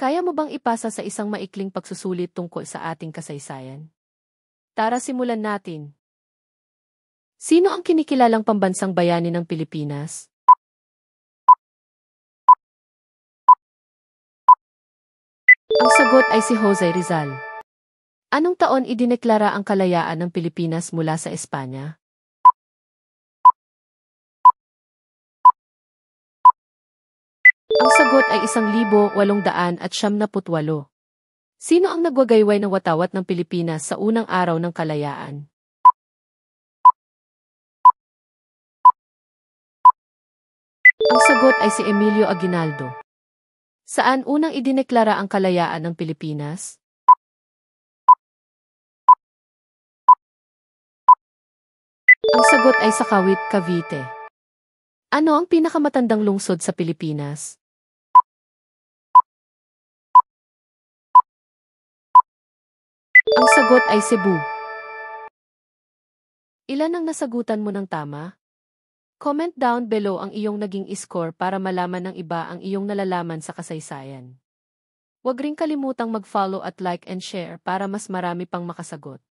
Kaya mo bang ipasa sa isang maikling pagsusulit tungkol sa ating kasaysayan? Tara simulan natin. Sino ang kinikilalang pambansang bayani ng Pilipinas? Ang sagot ay si Jose Rizal. Anong taon idineklara ang kalayaan ng Pilipinas mula sa Espanya? Ang sagot ay 1878. Sino ang nagwagayway ng watawat ng Pilipinas sa unang araw ng kalayaan? Ang sagot ay si Emilio Aguinaldo. Saan unang idineklara ang kalayaan ng Pilipinas? Ang sagot ay sa Kawit, Cavite. Ano ang pinakamatandang lungsod sa Pilipinas? Ang sagot ay Cebu. Ilan ang nasagutan mo ng tama? Comment down below ang iyong naging score para malaman ng iba ang iyong nalalaman sa kasaysayan. Huwag ring kalimutang mag-follow at like and share para mas marami pang makasagot.